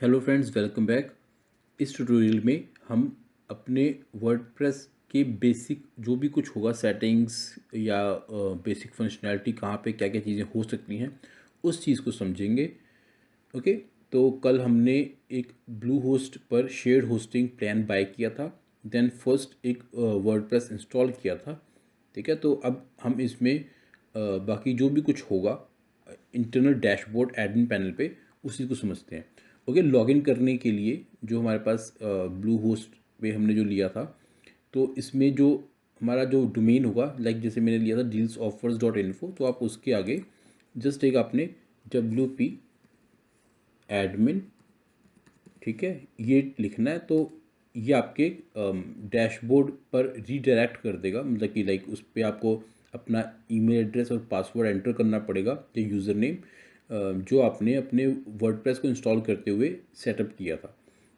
Hello friends, welcome back. इस tutorial में हम अपने वर्डप्रेस के बेसिक जो भी कुछ होगा सेटिंग्स या बेसिक फंक्शनैलिटी कहाँ पे क्या क्या चीज़ें हो सकती हैं उस चीज़ को समझेंगे। ओके। तो कल हमने एक ब्लू होस्ट पर शेयर्ड होस्टिंग प्लान बाय किया था। देन फर्स्ट एक वर्डप्रेस इंस्टॉल किया था। ठीक है, तो अब हम इसमें बाकी जो भी कुछ होगा इंटरनल डैशबोर्ड एडमिन पैनल पे उसी को समझते हैं। ओके, लॉगिन करने के लिए जो हमारे पास ब्लू होस्ट पे हमने जो लिया था, तो इसमें जो हमारा जो डोमेन होगा, लाइक जैसे मैंने लिया था dealsoffers.info, तो आप उसके आगे जस्ट एक आपने WP एडमिन, ठीक है, ये लिखना है। तो ये आपके डैशबोर्ड पर रीडायरेक्ट कर देगा, मतलब कि लाइक उस पर आपको अपना ईमेल एड्रेस और पासवर्ड एंटर करना पड़ेगा या यूज़र नेम जो आपने अपने वर्डप्रेस को इंस्टॉल करते हुए सेटअप किया था।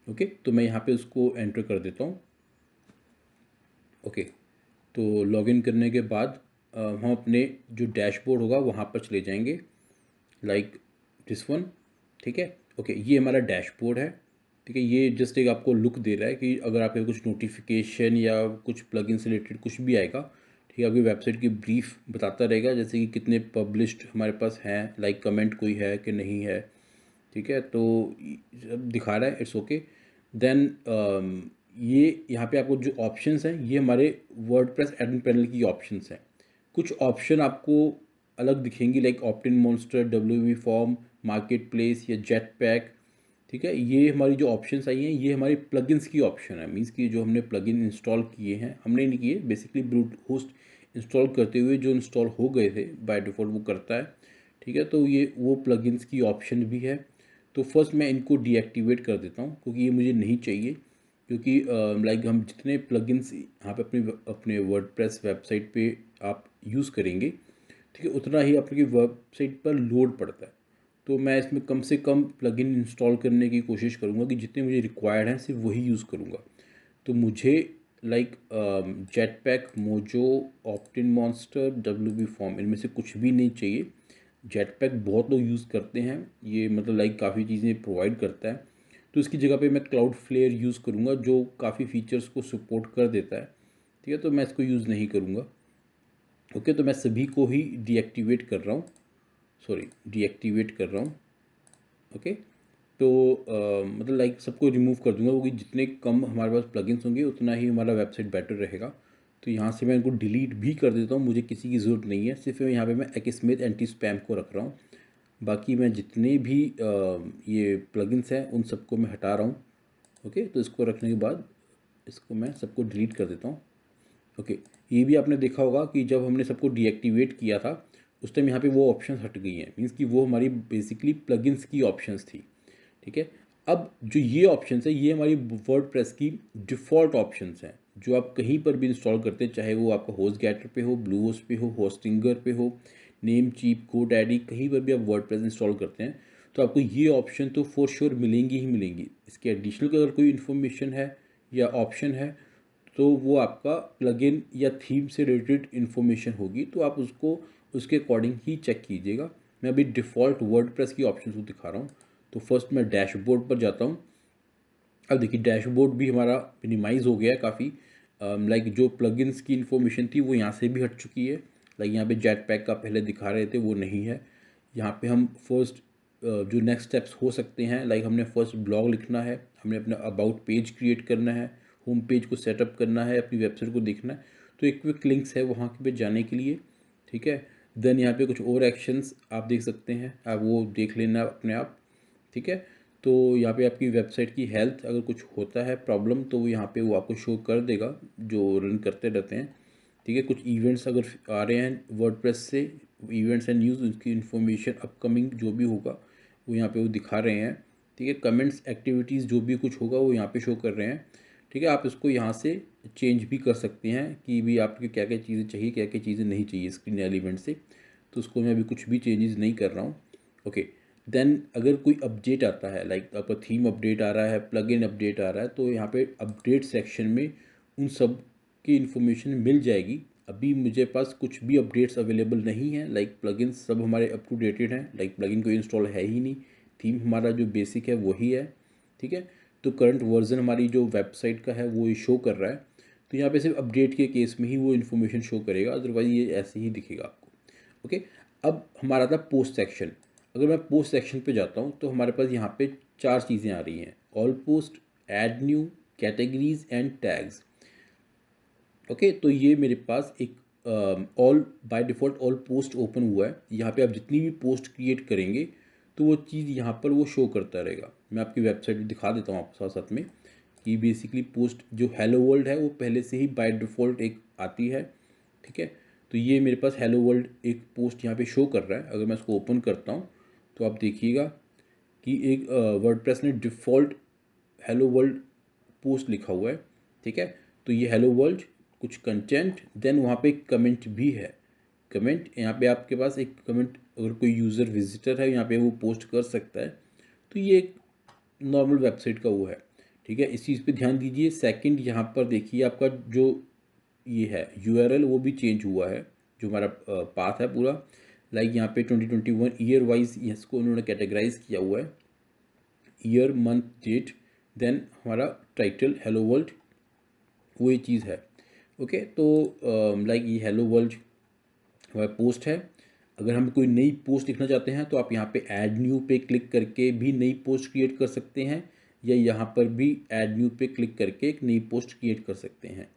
ओके, तो मैं यहाँ पे उसको एंटर कर देता हूँ। ओके, तो लॉगिन करने के बाद हम अपने जो डैशबोर्ड होगा वहाँ पर चले जाएंगे, लाइक दिस वन। ठीक है, ओके, ये हमारा डैशबोर्ड है। ठीक है, ये जस्ट एक आपको लुक दे रहा है कि अगर आपके कुछ नोटिफिकेशन या कुछ प्लगइन से रिलेटेड कुछ भी आएगा, ठीक है, आपकी वेबसाइट की ब्रीफ बताता रहेगा, जैसे कि कितने पब्लिश्ड हमारे पास हैं, लाइक कमेंट कोई है कि नहीं है। ठीक है, तो सब दिखा रहा है, इट्स ओके। देन ये यहाँ पे आपको जो ऑप्शंस हैं ये हमारे वर्डप्रेस एडमिन पैनल की ऑप्शंस हैं। कुछ ऑप्शन आपको अलग दिखेंगी, like Optin monster, WP form, market place या जेट पैक। ठीक है, ये हमारी जो ऑप्शंस आई हैं ये हमारी प्लगइन्स की ऑप्शन है, मीन्स कि जो हमने प्लगइन इंस्टॉल किए हैं, हमने नहीं किए, बेसिकली ब्लू होस्ट इंस्टॉल करते हुए जो इंस्टॉल हो गए थे बाय डिफ़ॉल्ट वो करता है। ठीक है, तो ये वो प्लगइन्स की ऑप्शन भी है। तो फर्स्ट मैं इनको डीएक्टिवेट कर देता हूँ क्योंकि ये मुझे नहीं चाहिए, क्योंकि लाइक हम जितने प्लगइन्स यहाँ पे अपने अपने वर्डप्रेस वेबसाइट पे आप यूज़ करेंगे, ठीक है, उतना ही आपकी वेबसाइट पर लोड पड़ता है। तो मैं इसमें कम से कम प्लगइन इंस्टॉल करने की कोशिश करूँगा कि जितने मुझे रिक्वायर्ड हैं सिर्फ वही यूज़ करूँगा। तो मुझे like jet pack, mojo, Optin monster, WP form, इनमें से कुछ भी नहीं चाहिए। जेट पैक बहुत लोग यूज़ करते हैं, ये मतलब लाइक काफ़ी चीज़ें प्रोवाइड करता है। तो इसकी जगह पे मैं क्लाउड फ्लेयर यूज़ करूँगा जो काफ़ी फीचर्स को सपोर्ट कर देता है। ठीक है, तो मैं इसको यूज़ नहीं करूँगा। ओके, तो मैं सभी को ही डीएक्टिवेट कर रहा हूँ, सॉरी डीएक्टिवेट कर रहा हूँ। ओके, तो मतलब लाइक सबको रिमूव कर दूंगा क्योंकि जितने कम हमारे पास प्लगइन्स होंगे उतना ही हमारा वेबसाइट बेटर रहेगा। तो यहाँ से मैं इनको डिलीट भी कर देता हूँ, मुझे किसी की ज़रूरत नहीं है, सिर्फ यहाँ पे मैं एक्समिथ एंटी स्पैम को रख रहा हूँ। बाकी मैं जितने भी ये प्लगइन्स हैं उन सबको मैं हटा रहा हूँ। ओके, तो इसको रखने के बाद इसको मैं सबको डिलीट कर देता हूँ। ओके, ये भी आपने देखा होगा कि जब हमने सबको डीएक्टिवेट किया था उस टाइम यहाँ पे वो ऑप्शंस हट गई हैं, मीन्स कि वो हमारी बेसिकली प्लगइन्स की ऑप्शंस थी। ठीक है, अब जो ये ऑप्शंस है ये हमारी वर्डप्रेस की डिफ़ॉल्ट ऑप्शंस हैं जो आप कहीं पर भी इंस्टॉल करते हैं, चाहे वो आपका होस्ट गेटर पे हो, ब्लू होस्ट पे हो, होस्टिंगर पे हो, नेम चीप, GoDaddy, कहीं पर भी आप वर्डप्रेस इंस्टॉल करते हैं तो आपको ये ऑप्शन तो फॉर श्योर मिलेंगी ही मिलेंगी। इसके एडिशनल अगर कोई इन्फॉर्मेशन है या ऑप्शन है तो वो आपका प्लगइन या थीम से रिलेटेड इन्फॉर्मेशन होगी, तो आप उसको उसके अकॉर्डिंग ही चेक कीजिएगा। मैं अभी डिफ़ॉल्ट वर्डप्रेस की ऑप्शन को दिखा रहा हूँ। तो फर्स्ट मैं डैशबोर्ड पर जाता हूँ। अब देखिए डैशबोर्ड भी हमारा मिनिमाइज़ हो गया है काफ़ी, लाइक जो प्लगइन्स की इन्फॉर्मेशन थी वो यहाँ से भी हट चुकी है। लाइक यहाँ पे जेट पैक का पहले दिखा रहे थे वो नहीं है। यहाँ पे हम फर्स्ट जो नेक्स्ट स्टेप्स हो सकते हैं, लाइक हमने फर्स्ट ब्लॉग लिखना है, हमने अपना अबाउट पेज क्रिएट करना है, होम पेज को सेटअप करना है, अपनी वेबसाइट को देखना है। तो एक क्विक लिंक्स है वहाँ पे जाने के लिए। ठीक है, देन यहाँ पे कुछ और एक्शंस आप देख सकते हैं, आप वो देख लेना अपने आप। ठीक है, तो यहाँ पे आपकी वेबसाइट की हेल्थ अगर कुछ होता है प्रॉब्लम तो वो यहाँ पे वो आपको शो कर देगा जो रन करते रहते हैं। ठीक है, कुछ इवेंट्स अगर आ रहे हैं वर्डप्रेस से, इवेंट्स एंड न्यूज़, उसकी इन्फॉर्मेशन अपकमिंग जो भी होगा वो यहाँ पे वो दिखा रहे हैं। ठीक है, कमेंट्स, एक्टिविटीज़, जो भी कुछ होगा वो यहाँ पे शो कर रहे हैं। ठीक है, आप इसको यहाँ से चेंज भी कर सकते हैं कि भी आपको क्या क्या चीज़ें चाहिए, क्या क्या चीज़ें नहीं चाहिए स्क्रीन एलिमेंट से। तो उसको मैं अभी कुछ भी चेंजेस नहीं कर रहा हूँ। ओके, देन अगर कोई अपडेट आता है, लाइक आपका थीम अपडेट आ रहा है, प्लगइन अपडेट आ रहा है, तो यहाँ पे अपडेट सेक्शन में उन सब की इन्फॉर्मेशन मिल जाएगी। अभी मुझे पास कुछ भी अपडेट्स अवेलेबल नहीं है, लाइक प्लगइन सब हमारे अप टू डेटेड हैं, लाइक प्लगइन कोई इंस्टॉल है ही नहीं, थीम हमारा जो बेसिक है वही है। ठीक है। तो करंट वर्जन हमारी जो वेबसाइट का है वो ये शो कर रहा है। तो यहाँ पे सिर्फ अपडेट के केस में ही वो इन्फॉर्मेशन शो करेगा, अदरवाइज ये ऐसे ही दिखेगा आपको। ओके। अब हमारा था पोस्ट सेक्शन। अगर मैं पोस्ट सेक्शन पे जाता हूँ तो हमारे पास यहाँ पे 4 चीज़ें आ रही हैं: all post, add new, categories and tags. Okay. तो ये मेरे पास एक all by default all post open हुआ है। यहाँ पे आप जितनी भी पोस्ट क्रिएट करेंगे तो वो चीज़ यहाँ पर वो शो करता रहेगा। मैं आपकी वेबसाइट दिखा देता हूँ आपको साथ साथ में कि बेसिकली पोस्ट जो हेलो वर्ल्ड है वो पहले से ही बाय डिफ़ॉल्ट एक आती है। ठीक है। तो ये मेरे पास हेलो वर्ल्ड एक पोस्ट यहाँ पे शो कर रहा है। अगर मैं इसको ओपन करता हूँ तो आप देखिएगा कि एक वर्डप्रेस ने डिफ़ॉल्ट हेलो वर्ल्ड पोस्ट लिखा हुआ है। ठीक है। तो ये हेलो वर्ल्ड, कुछ कंटेंट, देन वहाँ पे एक कमेंट भी है। कमेंट यहाँ पे आपके पास एक कमेंट, अगर कोई यूज़र विजिटर है यहाँ पे वो पोस्ट कर सकता है। तो ये एक नॉर्मल वेबसाइट का वो है। ठीक है। इस चीज़ पे ध्यान दीजिए। सेकंड, यहाँ पर देखिए आपका जो ये है यूआरएल वो भी चेंज हुआ है, जो हमारा पाथ है पूरा। लाइक यहाँ पे 2021 ईयर वाइज इसको उन्होंने कैटेगराइज किया हुआ है, ईयर, मंथ, डेट, देन हमारा टाइटल हेलो वर्ल्ड, वो ये चीज़ है। ओके। तो लाइक ये हेलो वर्ल्ड हमारा पोस्ट है। अगर हम कोई नई पोस्ट लिखना चाहते हैं तो आप यहाँ पे ऐड न्यू पे क्लिक करके भी नई पोस्ट क्रिएट कर सकते हैं, या यहाँ पर भी ऐड न्यू पे क्लिक करके एक नई पोस्ट क्रिएट कर सकते हैं।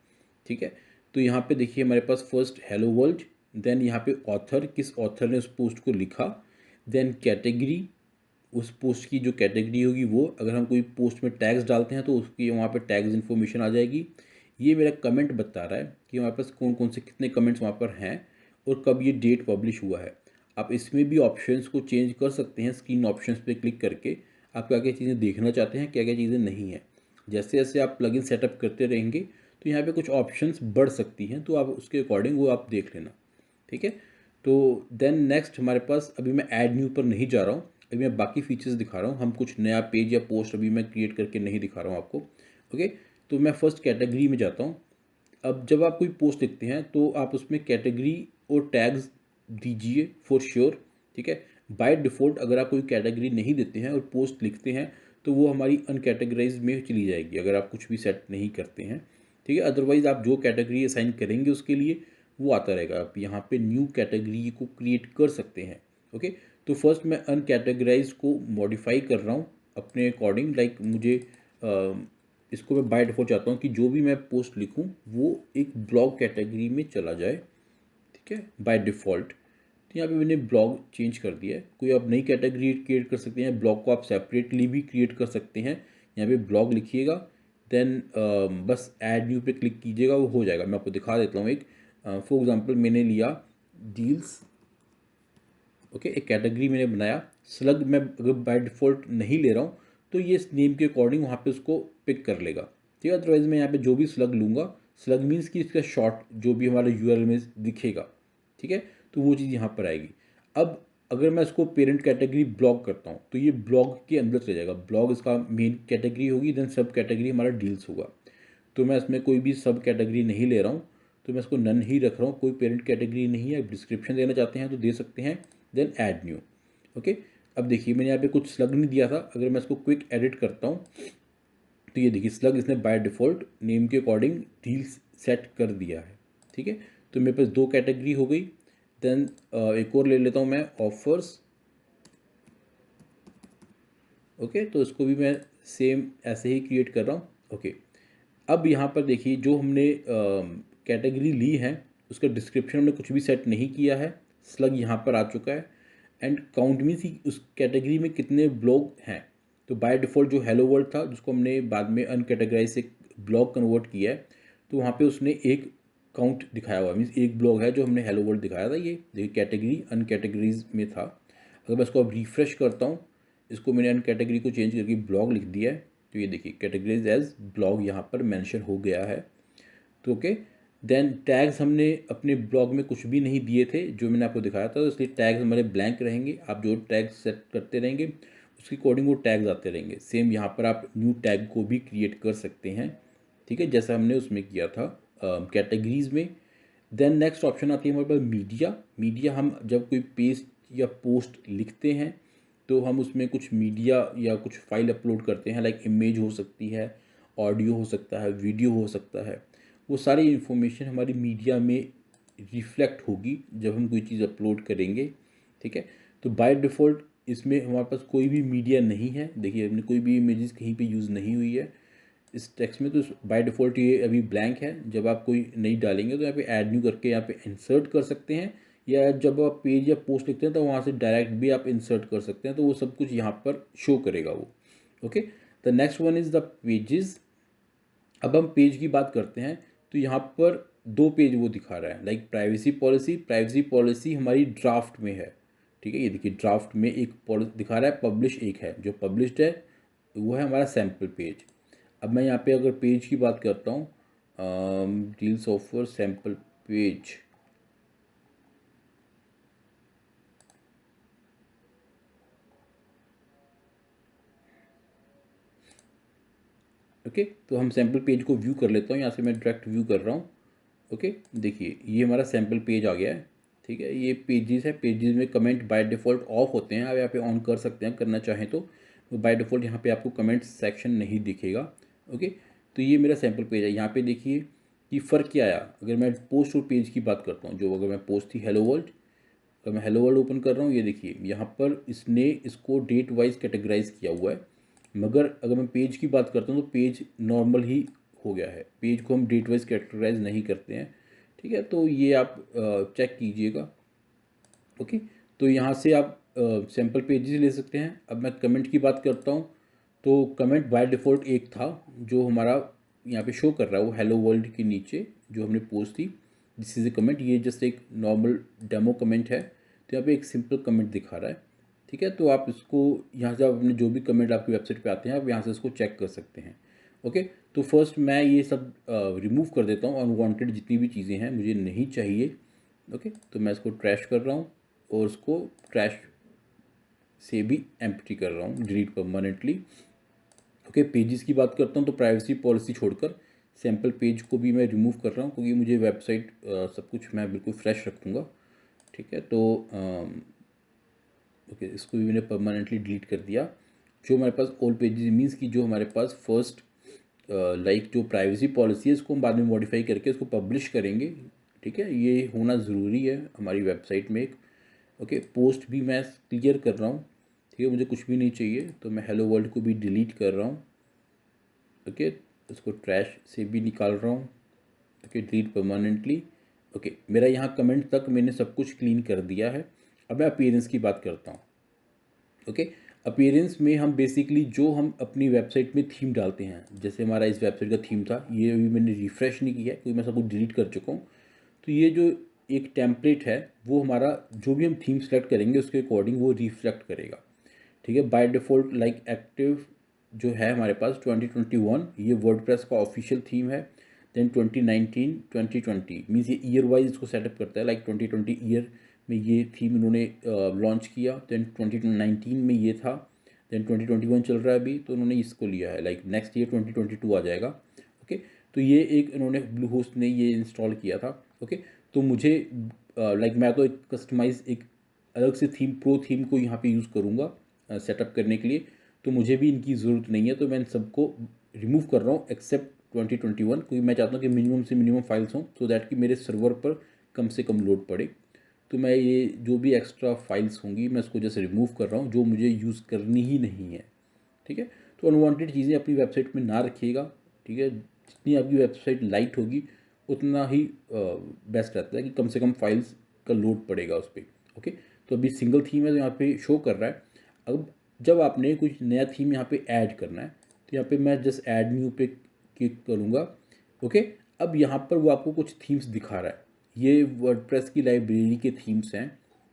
ठीक है। तो यहाँ पे देखिए हमारे पास फर्स्ट हेलो वर्ल्ड, देन यहाँ पे ऑथर, किस ऑथर ने उस पोस्ट को लिखा, देन कैटेगरी, उस पोस्ट की जो कैटेगरी होगी वो, अगर हम कोई पोस्ट में टैग्स डालते हैं तो उसकी वहाँ पे टैग्स इन्फॉर्मेशन आ जाएगी। ये मेरा कमेंट बता रहा है कि हमारे पास कौन कौन से कितने कमेंट्स वहाँ पर हैं और कब ये डेट पब्लिश हुआ है। आप इसमें भी ऑप्शंस को चेंज कर सकते हैं। स्क्रीन ऑप्शंस पे क्लिक करके आप क्या क्या चीज़ें देखना चाहते हैं, क्या क्या चीज़ें नहीं हैं। जैसे जैसे आप प्लगइन सेटअप करते रहेंगे तो यहाँ पे कुछ ऑप्शंस बढ़ सकती हैं, तो आप उसके अकॉर्डिंग वो आप देख लेना। ठीक है। तो देन नेक्स्ट हमारे पास, अभी मैं ऐड न्यू पर नहीं जा रहा हूँ, अभी मैं बाकी फीचर्स दिखा रहा हूँ। हम कुछ नया पेज या पोस्ट अभी मैं क्रिएट करके नहीं दिखा रहा हूँ आपको। ओके। तो मैं फर्स्ट कैटेगरी में जाता हूँ। अब जब आप कोई पोस्ट लिखते हैं तो आप उसमें कैटेगरी और टैग्स दीजिए फॉर श्योर। ठीक है। बाय डिफ़ॉल्ट अगर आप कोई कैटेगरी नहीं देते हैं और पोस्ट लिखते हैं तो वो हमारी अनकैटेगराइज में चली जाएगी, अगर आप कुछ भी सेट नहीं करते हैं। ठीक है। अदरवाइज़ आप जो कैटेगरी असाइन करेंगे उसके लिए वो आता रहेगा। आप यहाँ पे न्यू कैटेगरी को क्रिएट कर सकते हैं। ओके। तो फर्स्ट मैं अनकैटेगराइज को मॉडिफाई कर रहा हूँ अपने अकॉर्डिंग। लाइक मुझे इसको मैं बाय डिफ़ॉल्ट चाहता हूँ कि जो भी मैं पोस्ट लिखूँ वो एक ब्लॉग कैटेगरी में चला जाए। ठीक है, बाय डिफ़ॉल्ट। तो यहाँ पे मैंने ब्लॉग चेंज कर दिया है। कोई आप नई कैटेगरी क्रिएट कर सकते हैं, ब्लॉग को आप सेपरेटली भी क्रिएट कर सकते हैं। यहाँ पे ब्लॉग लिखिएगा, देन बस ऐड न्यू पे क्लिक कीजिएगा, वो हो जाएगा। मैं आपको दिखा देता हूँ एक फॉर एग्जांपल मैंने लिया डील्स। ओके। एक कैटेगरी मैंने बनाया। स्लग मैं अगर बाय डिफ़ॉल्ट नहीं ले रहा हूँ तो ये इस नेम के अकॉर्डिंग वहाँ पे उसको पिक कर लेगा। ठीक है। अदरवाइज़ मैं यहाँ पे जो भी स्लग लूँगा, स्लग मीन्स कि इसका शॉर्ट जो भी हमारा यूआरएल में दिखेगा। ठीक है। तो वो चीज़ यहाँ पर आएगी। अब अगर मैं इसको पेरेंट कैटेगरी ब्लॉग करता हूँ तो ये ब्लॉग के अंदर चले जाएगा। ब्लॉग इसका मेन कैटेगरी होगी, देन सब कैटेगरी हमारा डील्स होगा। तो मैं इसमें कोई भी सब कैटेगरी नहीं ले रहा हूँ, तो मैं इसको नन ही रख रहा हूँ। कोई पेरेंट कैटेगरी नहीं है। डिस्क्रिप्शन देना चाहते हैं तो दे सकते हैं, देन ऐड न्यू। ओके। अब देखिए मैंने यहाँ पे कुछ स्लग नहीं दिया था। अगर मैं इसको क्विक एडिट करता हूँ तो ये देखिए स्लग इसने बाय डिफ़ॉल्ट नेम के अकॉर्डिंग डील्स सेट कर दिया है। ठीक है। तो मेरे पास 2 कैटेगरी हो गई। देन एक और ले लेता हूँ मैं, ऑफर्स। ओके। तो इसको भी मैं सेम ऐसे ही क्रिएट कर रहा हूँ। ओके। अब यहाँ पर देखिए जो हमने कैटेगरी ली है उसका डिस्क्रिप्शन हमने कुछ भी सेट नहीं किया है। स्लग यहाँ पर आ चुका है। एंड काउंट मीन्स उस कैटेगरी में कितने ब्लॉग हैं। तो बाय डिफ़ॉल्ट जो हेलो वर्ल्ड था जिसको हमने बाद में अनकैटेगराइज से ब्लॉग कन्वर्ट किया है, तो वहाँ पे उसने एक काउंट दिखाया हुआ, मीन्स एक ब्लॉग है जो हमने हेलो वर्ल्ड दिखाया था। ये देखिए कैटेगरी अनकैटेगरीज में था। अगर मैं इसको अब रिफ्रेश करता हूँ, इसको मैंने अन कैटेगरी को चेंज करके ब्लॉग लिख दिया है, तो ये देखिए कैटेगरीज एज ब्लॉग यहाँ पर मेंशन हो गया है। तो ओके। देन टैग्स हमने अपने ब्लॉग में कुछ भी नहीं दिए थे जो मैंने आपको दिखाया था, तो इसलिए टैग्स हमारे ब्लैंक रहेंगे। आप जो टैग्स सेट करते रहेंगे उसके अकॉर्डिंग वो टैग्स आते रहेंगे। सेम यहाँ पर आप न्यू टैग को भी क्रिएट कर सकते हैं। ठीक है, जैसा हमने उसमें किया था कैटेगरीज में। देन नेक्स्ट ऑप्शन आती है हमारे पास मीडिया। मीडिया हम जब कोई पेज या पोस्ट लिखते हैं तो हम उसमें कुछ मीडिया या कुछ फाइल अपलोड करते हैं, लाइक इमेज हो सकती है, ऑडियो हो सकता है, वीडियो हो सकता है। वो सारी इन्फॉर्मेशन हमारी मीडिया में रिफ्लेक्ट होगी जब हम कोई चीज़ अपलोड करेंगे, ठीक है। तो बाय डिफ़ॉल्ट इसमें हमारे पास कोई भी मीडिया नहीं है, देखिए हमने कोई भी इमेजेस कहीं पे यूज़ नहीं हुई है इस टेक्स्ट में। तो बाय डिफ़ॉल्ट ये अभी ब्लैंक है। जब आप कोई नई डालेंगे तो यहाँ पे ऐड न्यू करके यहाँ पे इंसर्ट कर सकते हैं, या जब आप पेज या पोस्ट लिखते हैं तो वहाँ से डायरेक्ट भी आप इंसर्ट कर सकते हैं, तो वो सब कुछ यहाँ पर शो करेगा वो। Okay, the next one is the pages. अब हम पेज की बात करते हैं तो यहाँ पर दो पेज वो दिखा रहा है, लाइक प्राइवेसी पॉलिसी हमारी ड्राफ्ट में है, ठीक है। ये देखिए ड्राफ्ट में एक पॉलिसी दिखा रहा है, पब्लिश एक है, जो पब्लिश्ड है वो है हमारा सैम्पल पेज। अब मैं यहाँ पे अगर पेज की बात करता हूँ, deals offer sample page, okay. तो हम सैम्पल पेज को व्यू कर लेता हूँ, यहाँ से मैं डायरेक्ट व्यू कर रहा हूँ। ओके, देखिए ये हमारा सैम्पल पेज आ गया है, ठीक है। ये पेजेस है, पेजेस में कमेंट बाय डिफ़ॉल्ट ऑफ होते हैं, आप यहाँ पे ऑन कर सकते हैं करना चाहें तो। बाय डिफ़ॉल्ट यहाँ पे आपको कमेंट सेक्शन नहीं दिखेगा। ओके, तो ये मेरा सैम्पल पेज है। यहाँ पे देखिए कि फ़र्क क्या आया अगर मैं पोस्ट और पेज की बात करता हूँ। जो अगर मैं पोस्ट थी हेलो वर्ल्ड, अगर मैं हेलो वर्ल्ड ओपन कर रहा हूँ, ये देखिए यहाँ पर इसने इसको डेट वाइज कैटेगराइज किया हुआ है। मगर अगर मैं पेज की बात करता हूँ तो पेज नॉर्मल ही हो गया है, पेज को हम डेट वाइज कैटेगराइज नहीं करते हैं, ठीक है। तो ये आप चेक कीजिएगा। ओके, तो यहाँ से आप सैम्पल पेजेस ले सकते हैं। अब मैं कमेंट की बात करता हूँ तो कमेंट बाय डिफ़ॉल्ट एक था जो हमारा यहाँ पे शो कर रहा है, वो हेलो वर्ल्ड के नीचे जो हमने पोस्ट थी, दिस इज़ ए कमेंट। ये जस्ट एक नॉर्मल डेमो कमेंट है, तो यहाँ पे एक सिंपल कमेंट दिखा रहा है, ठीक है। तो आप इसको यहाँ से आप अपने जो भी कमेंट आपकी वेबसाइट पे आते हैं आप यहाँ से इसको चेक कर सकते हैं। ओके, तो फर्स्ट मैं ये सब रिमूव कर देता हूँ, अनवांटेड जितनी भी चीज़ें हैं मुझे नहीं चाहिए। ओके, तो मैं इसको ट्रैश कर रहा हूँ और उसको ट्रैश से भी एम्प्टी कर रहा हूँ, डिलीट परमानेंटली। ओके, पेजेस की बात करता हूँ तो प्राइवेसी पॉलिसी छोड़कर सैम्पल पेज को भी मैं रिमूव कर रहा हूँ, क्योंकि मुझे वेबसाइट सब कुछ मैं बिल्कुल फ्रेश रखूँगा, ठीक है। तो ओके, इसको भी मैंने परमानेंटली डिलीट कर दिया। जो हमारे पास ऑल पेजेस मीन्स कि जो हमारे पास फर्स्ट लाइक जो प्राइवेसी पॉलिसी है इसको हम बाद में मॉडिफाई करके उसको पब्लिश करेंगे, ठीक है। ये होना ज़रूरी है हमारी वेबसाइट में एक। ओके, पोस्ट भी मैं क्लियर कर रहा हूँ, ठीक है, मुझे कुछ भी नहीं चाहिए तो मैं हेलो वर्ल्ड को भी डिलीट कर रहा हूँ। ओके, इसको ट्रैश से भी निकाल रहा हूँ। Okay, delete permanently. ओके, मेरा यहाँ कमेंट तक मैंने सब कुछ क्लीन कर दिया है। अब मैं अपीयरेंस की बात करता हूँ। ओके, अपीयरेंस में हम बेसिकली जो हम अपनी वेबसाइट में थीम डालते हैं, जैसे हमारा इस वेबसाइट का थीम था, ये अभी मैंने रिफ़्रेश नहीं किया है क्योंकि मैं सब कुछ डिलीट कर चुका हूँ। तो ये जो एक टेम्पलेट है वो हमारा जो भी हम थीम सेलेक्ट करेंगे उसके अकॉर्डिंग वो रिफ्लेक्ट करेगा, ठीक है। बाय डिफ़ॉल्ट लाइक एक्टिव जो है हमारे पास 2021, ये वर्डप्रेस का ऑफिशियल थीम है। देन 2019 2020 मीन्स ये ईयर वाइज इसको सेटअप करता है, लाइक 2020 ईयर में ये थीम इन्होंने लॉन्च किया। देन 2019 में ये था, देन 2021 चल रहा है अभी, तो उन्होंने इसको लिया है, लाइक नेक्स्ट ईयर 2022 आ जाएगा। ओके, तो ये एक इन्होंने ब्लू होस्ट ने ये इंस्टॉल किया था। ओके, तो मुझे लाइक मैं तो एक कस्टमाइज एक अलग से थीम प्रो थीम को यहाँ पे यूज़ करूँगा सेटअप करने के लिए, तो मुझे भी इनकी ज़रूरत नहीं है। तो मैं इन सबको रिमूव कर रहा हूँ एक्सेप्ट 2021, क्योंकि मैं चाहता हूँ कि मिनिमम से मिनिमम फाइल्स हों सो दैट कि मेरे सर्वर पर कम से कम लोड पड़े। तो मैं ये जो भी एक्स्ट्रा फाइल्स होंगी मैं उसको जैसे रिमूव कर रहा हूँ जो मुझे यूज़ करनी ही नहीं है, ठीक है। तो अनवांटेड चीज़ें अपनी वेबसाइट में ना रखिएगा, ठीक है। जितनी आपकी वेबसाइट लाइट होगी उतना ही बेस्ट रहता है कि कम से कम फाइल्स का लोड पड़ेगा उस पर। ओके, तो अभी सिंगल थीम है तो यहाँ पे शो कर रहा है। अब जब आपने कुछ नया थीम यहाँ पे ऐड करना है तो यहाँ पे मैं जस्ट ऐड न्यू पे क्लिक करूँगा। ओके, अब यहाँ पर वो आपको कुछ थीम्स दिखा रहा है, ये वर्डप्रेस की लाइब्रेरी के थीम्स हैं,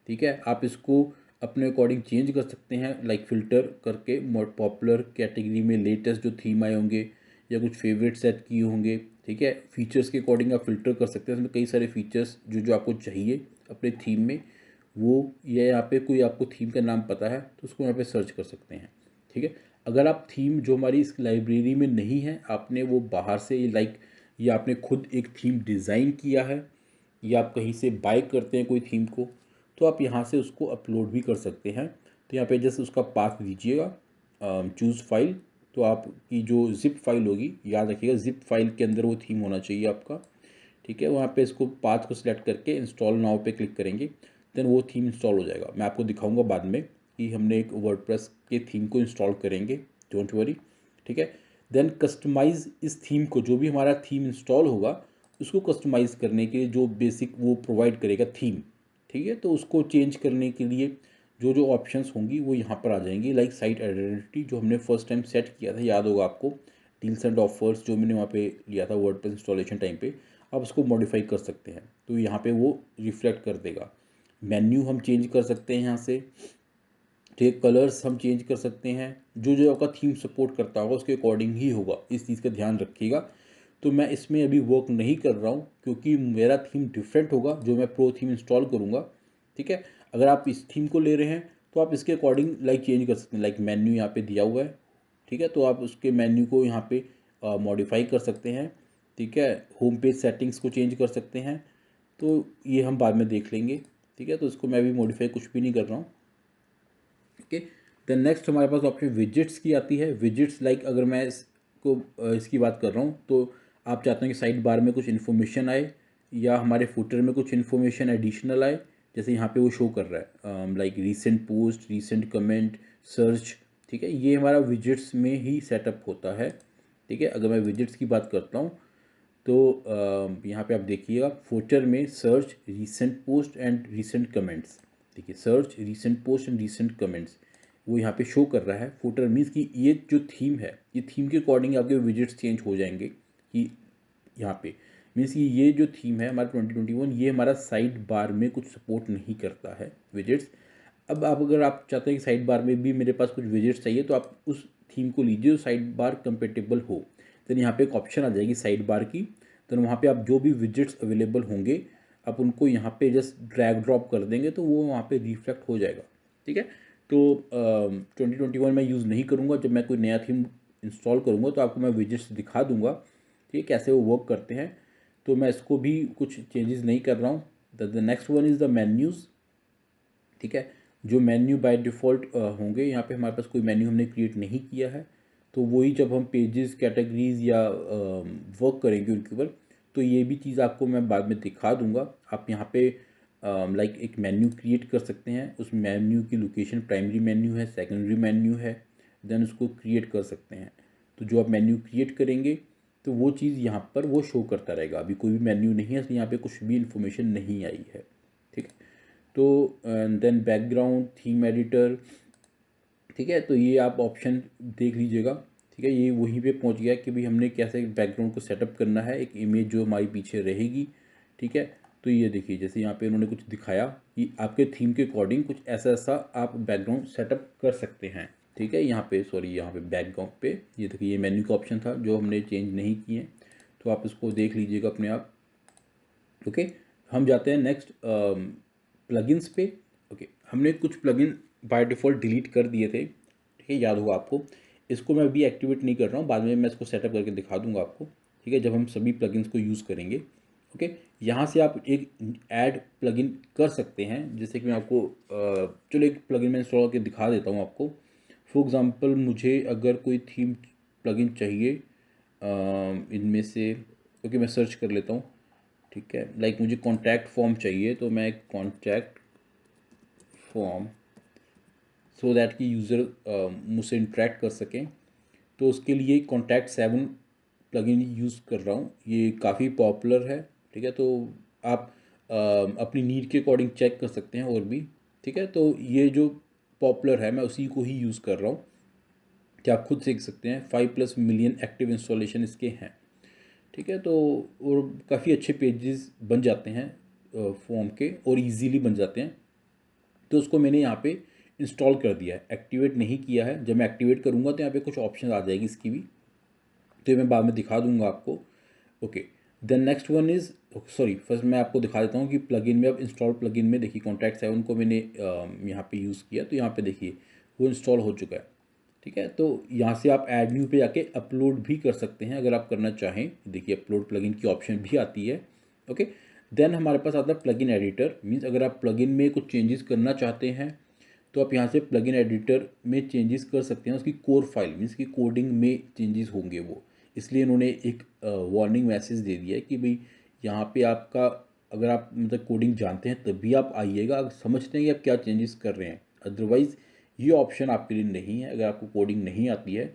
ठीक है। आप इसको अपने अकॉर्डिंग चेंज कर सकते हैं, लाइक फ़िल्टर करके मोस्ट पॉपुलर कैटेगरी में लेटेस्ट जो थीम आए होंगे या कुछ फेवरेट सेट किए होंगे, ठीक है। फीचर्स के अकॉर्डिंग आप फ़िल्टर कर सकते हैं, इसमें कई सारे फीचर्स जो जो आपको चाहिए अपने थीम में वो, या यहाँ पे कोई आपको थीम का नाम पता है तो उसको यहाँ पे सर्च कर सकते हैं, ठीक है। अगर आप थीम जो हमारी इस लाइब्रेरी में नहीं है, आपने वो बाहर से लाइक या आपने खुद एक थीम डिज़ाइन किया है या आप कहीं से बाय करते हैं कोई थीम को, तो आप यहाँ से उसको अपलोड भी कर सकते हैं। तो यहाँ पे जस्ट उसका पाथ दीजिएगा, चूज़ फाइल। तो आपकी जो जिप फाइल होगी, याद रखिएगा जिप फाइल के अंदर वो थीम होना चाहिए आपका, ठीक है। वहाँ पे इसको पाथ को सिलेक्ट करके इंस्टॉल नाउ पे क्लिक करेंगे, देन वो थीम इंस्टॉल हो जाएगा। मैं आपको दिखाऊंगा बाद में कि हमने एक वर्डप्रेस के थीम को इंस्टॉल करेंगे, डोंट वरी, ठीक है। देन कस्टमाइज़ इस थीम को, जो भी हमारा थीम इंस्टॉल होगा उसको कस्टमाइज़ करने के लिए जो बेसिक वो प्रोवाइड करेगा थीम, ठीक है। तो उसको चेंज करने के लिए जो जो ऑप्शंस होंगी वो यहाँ पर आ जाएंगी, लाइक साइट आइडेंटिटी जो हमने फर्स्ट टाइम सेट किया था, याद होगा आपको, डील्स एंड ऑफर्स जो मैंने वहाँ पे लिया था वर्डप्रेस इंस्टॉलेशन टाइम पे, आप उसको मॉडिफाई कर सकते हैं तो यहाँ पे वो रिफ्लेक्ट कर देगा। मेन्यू हम चेंज कर सकते हैं यहाँ से, ठीक है। कलर्स हम चेंज कर सकते हैं, जो जो आपका थीम सपोर्ट करता होगा उसके अकॉर्डिंग ही होगा, इस चीज़ का ध्यान रखिएगा। तो मैं इसमें अभी वर्क नहीं कर रहा हूँ क्योंकि मेरा थीम डिफरेंट होगा जो मैं प्रो थीम इंस्टॉल करूँगा, ठीक है। अगर आप इस थीम को ले रहे हैं तो आप इसके अकॉर्डिंग लाइक चेंज कर सकते हैं, लाइक मेन्यू यहाँ पे दिया हुआ है, ठीक है। तो आप उसके मेन्यू को यहाँ पे मॉडिफाई कर सकते हैं, ठीक है। होम पेज सेटिंग्स को चेंज कर सकते हैं, तो ये हम बाद में देख लेंगे, ठीक है। तो इसको मैं अभी मॉडिफाई कुछ भी नहीं कर रहा हूँ, ओके। देन नेक्स्ट हमारे पास ऑप्शन विजिट्स की आती है। विजिट्स लाइक अगर मैं इसकी बात कर रहा हूँ तो आप चाहते हैं कि साइड बार में कुछ इन्फॉर्मेशन आए या हमारे फुटर में कुछ इन्फॉर्मेशन एडिशनल आए, जैसे यहाँ पे वो शो कर रहा है like recent post, recent comment, search, ठीक है। ये हमारा विजिट्स में ही सेटअप होता है, ठीक है। अगर मैं विजिट्स की बात करता हूँ तो यहाँ पे आप देखिएगा फुटर में search, recent post and recent comments, देखिए search, recent post and recent comments वो यहाँ पे शो कर रहा है। फुटर मीन्स कि ये जो थीम है, ये थीम के अकॉर्डिंग आपके विजिट्स चेंज हो जाएंगे कि यहाँ पे मीन्स कि ये जो थीम है हमारा 2021, ये हमारा साइड बार में कुछ सपोर्ट नहीं करता है विजिट्स। अब आप अगर आप चाहते हैं कि साइड बार में भी मेरे पास कुछ विजिट्स चाहिए तो आप उस थीम को लीजिए जो साइड बार कंपेटेबल हो। देन यहाँ पे एक ऑप्शन आ जाएगी साइड बार की, देन वहाँ पे आप जो भी विजिट्स अवेलेबल होंगे आप उनको यहाँ पे जस्ट ड्रैग ड्रॉप कर देंगे तो वो वहाँ पे रिफ्लेक्ट हो जाएगा, ठीक है। तो 2021 में यूज़ नहीं करूँगा, जब मैं कोई नया थीम इंस्टॉल करूँगा तो आपको मैं विजिट्स दिखा दूँगा, ठीक है, कैसे वो वर्क करते हैं। तो मैं इसको भी कुछ चेंजेस नहीं कर रहा हूँ। The next one is the menus, ठीक है। जो मेन्यू बाय डिफ़ॉल्ट होंगे, यहाँ पे हमारे पास कोई मेन्यू हमने क्रिएट नहीं किया है, तो वही जब हम पेजेस, कैटेगरीज या वर्क करेंगे उनके ऊपर तो ये भी चीज़ आपको मैं बाद में दिखा दूंगा। आप यहाँ पे लाइक एक मेन्यू क्रिएट कर सकते हैं, उस मेन्यू की लोकेशन प्राइमरी मेन्यू है, सेकेंडरी मेन्यू है, देन उसको क्रिएट कर सकते हैं। तो जो आप मेन्यू क्रिएट करेंगे तो वो चीज़ यहाँ पर वो शो करता रहेगा। अभी कोई भी मेन्यू नहीं है इसलिए यहाँ पे कुछ भी इन्फॉर्मेशन नहीं आई है, ठीक है। तो देन बैकग्राउंड थीम एडिटर, ठीक है। तो ये आप ऑप्शन देख लीजिएगा, ठीक है। ये वहीं पे पहुंच गया कि भाई हमने कैसे बैकग्राउंड को सेटअप करना है, एक इमेज जो हमारी पीछे रहेगी, ठीक है। तो ये देखिए जैसे यहाँ पे उन्होंने कुछ दिखाया कि आपके थीम के अकॉर्डिंग कुछ ऐसा ऐसा आप बैकग्राउंड सेटअप कर सकते हैं, ठीक है। यहाँ पे सॉरी, यहाँ पे बैकग्राउंड पे ये देखिए ये मेन्यू का ऑप्शन था जो हमने चेंज नहीं किए, तो आप इसको देख लीजिएगा अपने आप, ओके। हम जाते हैं नेक्स्ट प्लगइन्स पे, ओके। हमने कुछ प्लगइन बाय डिफ़ॉल्ट डिलीट कर दिए थे, ठीक है, याद होगा आपको। इसको मैं अभी एक्टिवेट नहीं कर रहा हूँ, बाद में मैं इसको सेटअप करके दिखा दूंगा आपको, ठीक है, जब हम सभी प्लगइन्स को यूज़ करेंगे, ओके। यहाँ से आप एक ऐड प्लगइन कर सकते हैं, जैसे कि मैं आपको चलो एक प्लगइन मैं इंस्टॉल करके दिखा देता हूँ आपको। फॉर एग्ज़ाम्पल मुझे अगर कोई थीम प्लगइन चाहिए इनमें से, ओके, मैं सर्च कर लेता हूँ, ठीक है। लाइक मुझे कॉन्टैक्ट फॉर्म चाहिए तो मैं कॉन्टैक्ट फॉर्म सो दैट कि यूज़र मुझसे इंटरेक्ट कर सकें, तो उसके लिए कॉन्टैक्ट 7 प्लगइन यूज़ कर रहा हूँ। ये काफ़ी पॉपुलर है, ठीक है। तो आप अपनी नीड के अकॉर्डिंग चेक कर सकते हैं और भी, ठीक है। तो ये जो पॉपुलर है मैं उसी को ही यूज़ कर रहा हूँ, कि आप खुद सीख सकते हैं। 5+ मिलियन एक्टिव इंस्टॉलेशन इसके हैं, ठीक है। तो और काफ़ी अच्छे पेजेस बन जाते हैं फॉर्म के और इजीली बन जाते हैं। तो उसको मैंने यहाँ पे इंस्टॉल कर दिया है, एक्टिवेट नहीं किया है। जब मैं एक्टिवेट करूँगा तो यहाँ पे कुछ ऑप्शन आ जाएगी इसकी भी, तो ये मैं बाद में दिखा दूंगा आपको, okay. Then next one is, sorry first मैं आपको दिखा देता हूँ कि प्लगइन में, अब इंस्टॉल प्लगइन में देखिए कॉन्टैक्ट 7 को मैंने यहाँ पे यूज़ किया, तो यहाँ पे देखिए वो इंस्टॉल हो चुका है, ठीक है। तो यहाँ से आप ऐड न्यू पे जाके अपलोड भी कर सकते हैं अगर आप करना चाहें, देखिए अपलोड प्लगइन की ऑप्शन भी आती है, ओके। देन हमारे पास आता है प्लगइन एडिटर, मीन्स अगर आप प्लगइन में कुछ चेंजेस करना चाहते हैं तो आप यहाँ से प्लगइन एडिटर में चेंजेस कर सकते हैं, उसकी कोर फाइल मीन्स की कोडिंग में चेंजेस होंगे वो। इसलिए इन्होंने एक वार्निंग मैसेज दे दिया है कि भाई यहाँ पे आपका, अगर आप मतलब कोडिंग जानते हैं तभी आप आइएगा, अगर समझते हैं कि आप क्या चेंजेस कर रहे हैं। अदरवाइज़ ये ऑप्शन आपके लिए नहीं है। अगर आपको कोडिंग नहीं आती है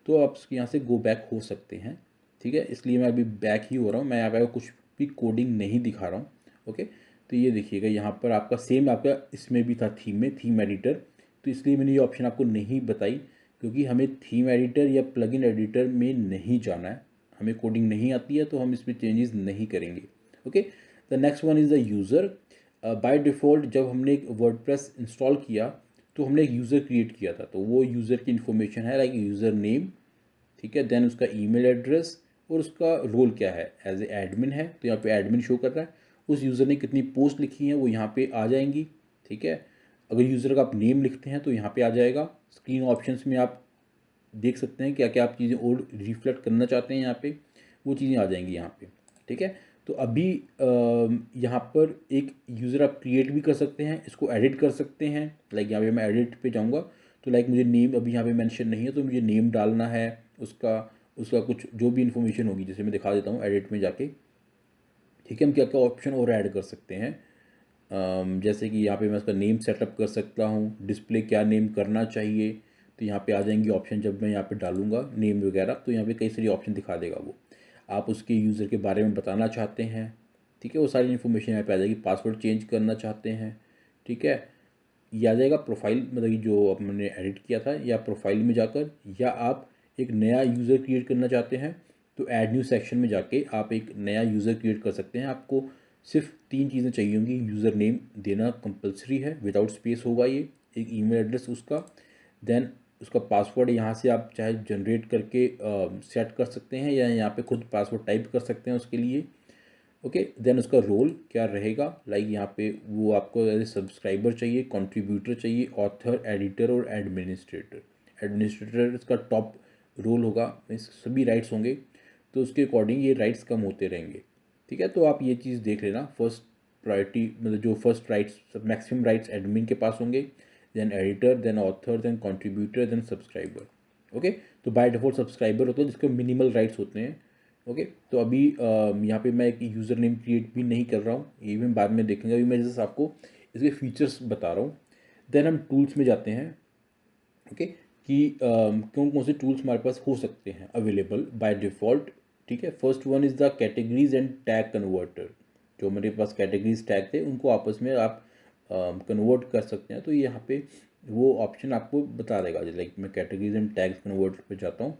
तो आप यहाँ से गो बैक हो सकते हैं, ठीक है। इसलिए मैं अभी बैक ही हो रहा हूँ, मैं यहाँ पे कुछ भी कोडिंग नहीं दिखा रहा हूँ। ओके, तो ये देखिएगा यहाँ पर आपका सेम आपका इसमें भी था थीम में, थीम एडिटर। तो इसलिए मैंने ये ऑप्शन आपको नहीं बताई, क्योंकि हमें थीम एडिटर या प्लगइन एडिटर में नहीं जाना है, हमें कोडिंग नहीं आती है तो हम इसमें चेंजेस नहीं करेंगे। Okay, the next one is the user. By default जब हमने एक वर्डप्रेस इंस्टॉल किया तो हमने एक यूज़र क्रिएट किया था, तो वो यूज़र की इन्फॉर्मेशन है लाइक यूज़र नेम, ठीक है, देन उसका ईमेल एड्रेस और उसका रोल क्या है, एज ए एडमिन है तो यहाँ पे एडमिन शो कर रहा है। उस यूज़र ने कितनी पोस्ट लिखी हैं वो यहाँ पे आ जाएंगी, ठीक है। अगर यूज़र का आप नेम लिखते हैं तो यहाँ पे आ जाएगा। स्क्रीन ऑप्शंस में आप देख सकते हैं क्या क्या आप चीज़ें और रिफ्लेक्ट करना चाहते हैं यहाँ पे, वो चीज़ें आ जाएंगी यहाँ पे, ठीक है। तो अभी यहाँ पर एक यूज़र आप क्रिएट भी कर सकते हैं, इसको एडिट कर सकते हैं। लाइक यहाँ पे मैं एडिट पे जाऊँगा तो लाइक मुझे नेम अभी यहाँ पे मेंशन नहीं है तो मुझे नेम डालना है, उसका उसका कुछ जो भी इन्फॉर्मेशन होगी, जैसे मैं दिखा देता हूँ एडिट में जाके, ठीक है। हम क्या क्या ऑप्शन और ऐड कर सकते हैं, जैसे कि यहाँ पे मैं उसका नेम सेटअप कर सकता हूँ, डिस्प्ले क्या नेम करना चाहिए, तो यहाँ पे आ जाएंगे ऑप्शन। जब मैं यहाँ पे डालूंगा नेम वगैरह तो यहाँ पे कई सारी ऑप्शन दिखा देगा वो। आप उसके यूज़र के बारे में बताना चाहते हैं, ठीक है, वो सारी इन्फॉर्मेशन यहाँ पे आ जाएगी। पासवर्ड चेंज करना चाहते हैं, ठीक है, ये आ जाएगा। प्रोफाइल मतलब कि जो हमने एडिट किया था, या प्रोफाइल में जाकर, या आप एक नया यूज़र क्रिएट करना चाहते हैं तो ऐड न्यू सेक्शन में जाके आप एक नया यूज़र क्रिएट कर सकते हैं। आपको सिर्फ 3 चीज़ें चाहिए होंगी। यूज़र नेम देना कंपलसरी है, विदाउट स्पेस होगा ये, एक ईमेल एड्रेस उसका, देन उसका पासवर्ड यहाँ से आप चाहे जनरेट करके सेट कर सकते हैं, या यहाँ पे खुद पासवर्ड टाइप कर सकते हैं उसके लिए। ओके, देन उसका रोल क्या रहेगा, लाइक यहाँ पे वो आपको एज ए सब्सक्राइबर चाहिए, कंट्रीब्यूटर चाहिए, ऑथर, एडिटर और एडमिनिस्ट्रेटर। एडमिनिस्ट्रेटर इसका टॉप रोल होगा, इस सभी राइट्स होंगे, तो उसके अकॉर्डिंग ये राइट्स कम होते रहेंगे, ठीक है। तो आप ये चीज़ देख लेना। फर्स्ट प्रायोरिटी मतलब जो first rights, maximum rights admin के पास होंगे, then editor, then author, then contributor, then subscriber. Okay, तो बाय डिफॉल्ट सब्सक्राइबर होता है जिसके मिनिमल राइट्स होते हैं। ओके, तो अभी यहाँ पे मैं एक यूज़र नेम क्रिएट भी नहीं कर रहा हूँ, ये भी हम बाद में देखेंगे। अभी मैं जस्ट आपको इसके फीचर्स बता रहा हूँ। देन हम टूल्स में जाते हैं, ओके, कि कौन कौन से टूल्स हमारे पास हो सकते हैं अवेलेबल बाय डिफ़ॉल्ट, ठीक है। First one is the categories and tag converter. जो मेरे पास कैटेगरीज टैग थे उनको आपस में आप कन्वर्ट कर सकते हैं, तो यहाँ पे वो ऑप्शन आपको बता देगा। लाइक मैं कैटेगरीज एंड टैग्स कन्वर्टर पे जाता हूँ,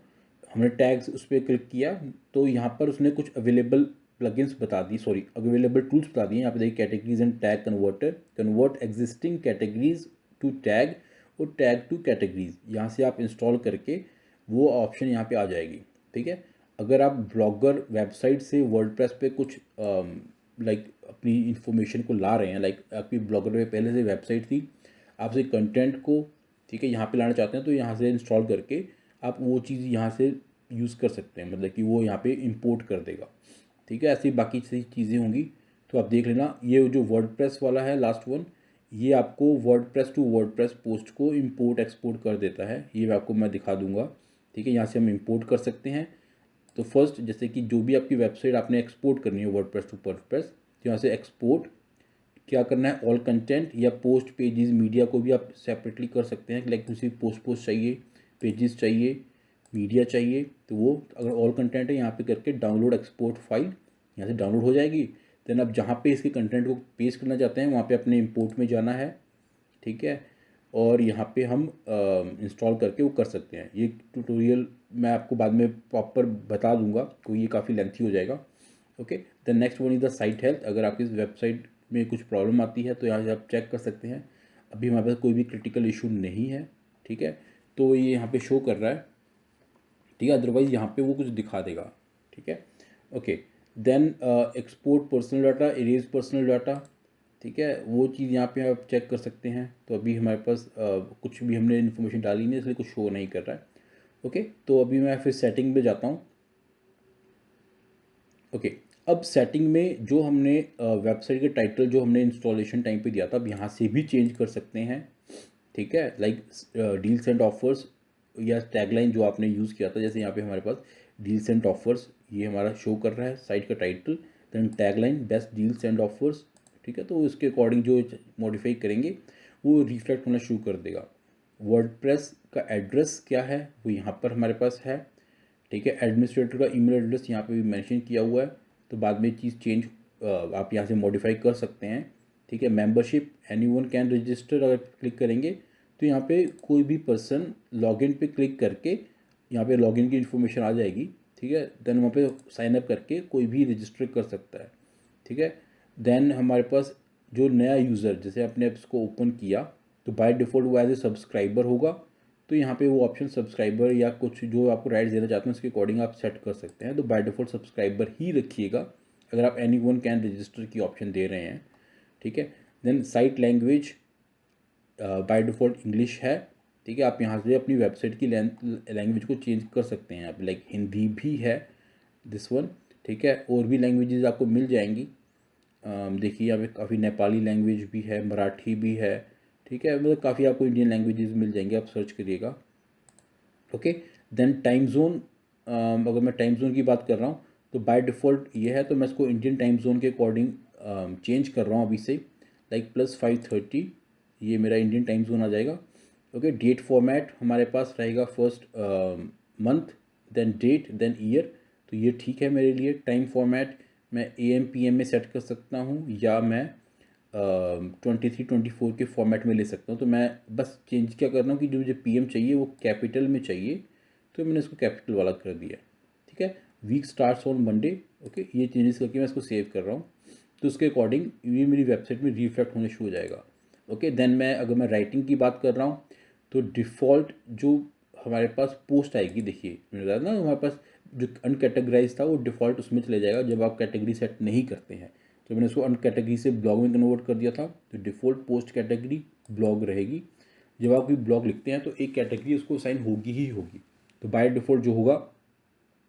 हमने टैग्स उस पर क्लिक किया तो यहाँ पर उसने कुछ अवेलेबल प्लगइन्स बता दी, सॉरी अवेलेबल टूल्स बता दिए। यहाँ पे देखिए categories and tag converter, convert existing categories to tag और टैग टू कैटेगरीज, यहाँ से आप इंस्टॉल करके वो ऑप्शन यहाँ पे आ जाएगी, ठीक है। अगर आप ब्लॉगर वेबसाइट से वर्डप्रेस पे कुछ लाइक अपनी इंफॉर्मेशन को ला रहे हैं, लाइक आपकी ब्लॉगर पे पहले से वेबसाइट थी, आप से कंटेंट को, ठीक है, यहाँ पे लाना चाहते हैं तो यहाँ से इंस्टॉल करके आप वो चीज़ यहाँ से यूज़ कर सकते हैं, मतलब कि वो यहाँ पे इंपोर्ट कर देगा, ठीक है। ऐसी बाकी सही चीज़ें होंगी तो आप देख लेना। ये जो वर्डप्रेस वाला है लास्ट वन, ये आपको वर्डप्रेस टू वर्डप्रेस पोस्ट को इंपोर्ट एक्सपोर्ट कर देता है, ये आपको मैं दिखा दूंगा, ठीक है। यहाँ से हम इंपोर्ट कर सकते हैं। तो फर्स्ट जैसे कि जो भी आपकी वेबसाइट आपने एक्सपोर्ट करनी है वर्डप्रेस टू वर्डप्रेस, तो यहाँ से एक्सपोर्ट क्या करना है, ऑल कंटेंट या पोस्ट पेजेस मीडिया को भी आप सेपरेटली कर सकते हैं। लाइक किसी पोस्ट चाहिए, पेजेस चाहिए, मीडिया चाहिए, तो वो अगर ऑल कंटेंट है यहाँ पे करके डाउनलोड एक्सपोर्ट फाइल यहाँ से डाउनलोड हो जाएगी। देन आप जहाँ पे इसके कंटेंट को पेस्ट करना चाहते हैं वहाँ पे अपने इंपोर्ट में जाना है, ठीक है, और यहाँ पे हम इंस्टॉल करके वो कर सकते हैं। ये ट्यूटोरियल मैं आपको बाद में प्रॉपर बता दूंगा, क्योंकि ये काफ़ी लेंथी हो जाएगा। Okay, the next one is the site health. अगर आपकी इस वेबसाइट में कुछ प्रॉब्लम आती है तो यहाँ से आप चेक कर सकते हैं। अभी हमारे पास कोई भी क्रिटिकल इशू नहीं है, ठीक है, तो ये यहाँ पे शो कर रहा है, ठीक है। अदरवाइज़ यहाँ पे वो कुछ दिखा देगा, ठीक है। Okay, then export personal data, erase personal data, ठीक है, वो चीज़ यहाँ पे आप चेक कर सकते हैं। तो अभी हमारे पास कुछ भी हमने इन्फॉर्मेशन डाली नहीं, इसलिए कुछ शो नहीं कर रहा है। ओके, तो अभी मैं फिर सेटिंग में जाता हूँ। ओके, अब सेटिंग में जो हमने वेबसाइट के टाइटल जो हमने इंस्टॉलेशन टाइम पे दिया था, अब यहाँ से भी चेंज कर सकते हैं, ठीक है, लाइक डील्स एंड ऑफर्स या टैगलाइन जो आपने यूज़ किया था, जैसे यहाँ पे हमारे पास डील्स एंड ऑफर्स ये हमारा शो कर रहा है साइट का title, then tagline best deals and offers, ठीक है। तो उसके अकॉर्डिंग जो मॉडिफाई करेंगे वो रिफ्लेक्ट होना शुरू कर देगा। वर्डप्रेस का एड्रेस क्या है वो यहाँ पर हमारे पास है, ठीक है। एडमिनिस्ट्रेटर का ईमेल एड्रेस यहाँ पे भी मेंशन किया हुआ है, तो बाद में चीज़ चेंज आप यहाँ से मॉडिफाई कर सकते हैं, ठीक है। मेंबरशिप एनीवन कैन रजिस्टर अगर क्लिक करेंगे तो यहाँ पे कोई भी पर्सन लॉगिन पे क्लिक करके यहाँ पे लॉगिन की इन्फॉर्मेशन आ जाएगी, ठीक है। देन वहाँ पे साइन अप करके कोई भी रजिस्टर कर सकता है, ठीक है। देन हमारे पास जो नया यूज़र जैसे आपने इसको ओपन किया तो बाय डिफ़ॉल्ट वो एज ए सब्सक्राइबर होगा, तो यहाँ पे वो ऑप्शन सब्सक्राइबर या कुछ जो आपको राइट्स देना चाहते हैं उसके अकॉर्डिंग आप सेट कर सकते हैं। तो बाय डिफ़ॉल्ट सब्सक्राइबर ही रखिएगा अगर आप एनी वन कैन रजिस्टर की ऑप्शन दे रहे हैं, ठीक है। Then site language by default English है, ठीक है। आप यहाँ से अपनी वेबसाइट की लैंग्वेज को चेंज कर सकते हैं, आप लाइक हिंदी भी है दिस वन, ठीक है। और भी लैंग्वेजेस आपको मिल जाएंगी, देखिए यहाँ पे काफ़ी नेपाली लैंग्वेज भी है, मराठी भी है, ठीक है। मतलब काफ़ी आपको इंडियन लैंग्वेजेस मिल जाएंगे, आप सर्च करिएगा, ओके। देन टाइम जोन, अगर मैं टाइम जोन की बात कर रहा हूँ तो बाय डिफ़ॉल्ट ये है, तो मैं इसको इंडियन टाइम जोन के अकॉर्डिंग चेंज कर रहा हूँ अभी से, लाइक +5:30 ये मेरा इंडियन टाइम जोन आ जाएगा, ओके। डेट फॉर्मेट हमारे पास रहेगा first month, then date, then year, तो ये ठीक है मेरे लिए। टाइम फॉर्मेट मैं AM PM में सेट कर सकता हूँ या मैं 23-24 के फॉर्मेट में ले सकता हूँ। तो मैं बस चेंज क्या कर रहा हूँ कि जो मुझे PM चाहिए वो कैपिटल में चाहिए, तो मैंने इसको कैपिटल वाला कर दिया, ठीक है। Week starts on Monday, okay. ये चेंजेस करके मैं इसको सेव कर रहा हूँ, तो उसके अकॉर्डिंग ये मेरी वेबसाइट में रिफ्लेक्ट होने शुरू हो जाएगा, ओके। देन मैं अगर मैं राइटिंग की बात कर रहा हूँ तो डिफ़ॉल्ट जो हमारे पास पोस्ट आएगी, देखिए मैंने बताया ना हमारे पास जो अनकैटेगराइज था वो डिफ़ॉल्ट उसमें चले जाएगा जब आप कैटेगरी सेट नहीं करते हैं। तो मैंने उसको अनकैटेगरी से ब्लॉग में कन्वर्ट कर दिया था, तो डिफ़ॉल्ट पोस्ट कैटेगरी ब्लॉग रहेगी। जब आप कोई ब्लॉग लिखते हैं तो एक कैटेगरी उसको असाइन होगी ही होगी, तो बाय डिफ़ॉल्ट जो होगा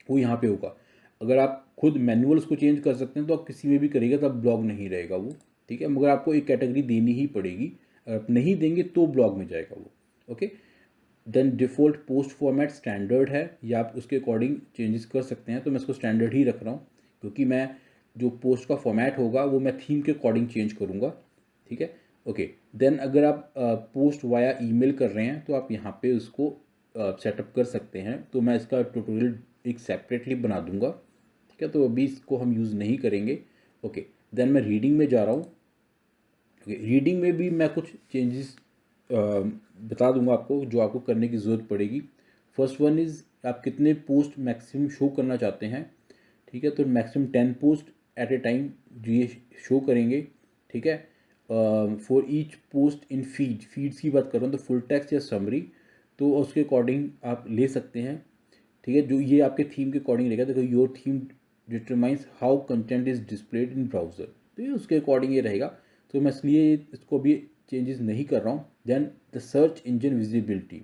वो यहाँ पे होगा। अगर आप खुद मैनुअल उसको चेंज कर सकते हैं तो आप किसी में भी करिएगा तब ब्लॉग नहीं रहेगा वो, ठीक है। मगर आपको एक कैटेगरी देनी ही पड़ेगी, अगर आप नहीं देंगे तो ब्लॉग में जाएगा वो, okay. Then default post format standard है, या आप उसके अकॉर्डिंग चेंजेस कर सकते हैं, तो मैं इसको स्टैंडर्ड ही रख रहा हूँ क्योंकि मैं जो पोस्ट का फॉर्मेट होगा वो मैं थीम के अकॉर्डिंग चेंज करूँगा, ठीक है, ओके। देन अगर आप पोस्ट वाया ईमेल कर रहे हैं तो आप यहाँ पे उसको सेटअप कर सकते हैं, तो मैं इसका ट्यूटोरियल एक सेपरेटली बना दूंगा, ठीक है। तो अभी इसको हम यूज़ नहीं करेंगे, ओके। देन मैं रीडिंग में जा रहा हूँ, ओके। रीडिंग में भी मैं कुछ चेंजेस बता दूंगा आपको जो आपको करने की ज़रूरत पड़ेगी। फर्स्ट वन इज़ आप कितने पोस्ट मैक्सिमम शो करना चाहते हैं, ठीक है। तो maximum 10 post at A time जो ये शो करेंगे, ठीक है। For each post in feeds की बात कर रहा हूँ तो फुल टेक्स्ट या समरी, तो उसके अकॉर्डिंग आप ले सकते हैं, ठीक है। जो ये आपके थीम के अकॉर्डिंग रहेगा, देखो your theme determines how content is displayed in browser, तो ये उसके अकॉर्डिंग ये रहेगा, तो मैं इसलिए इसको भी चेंजेस नहीं कर रहा हूँ। Then the search engine visibility,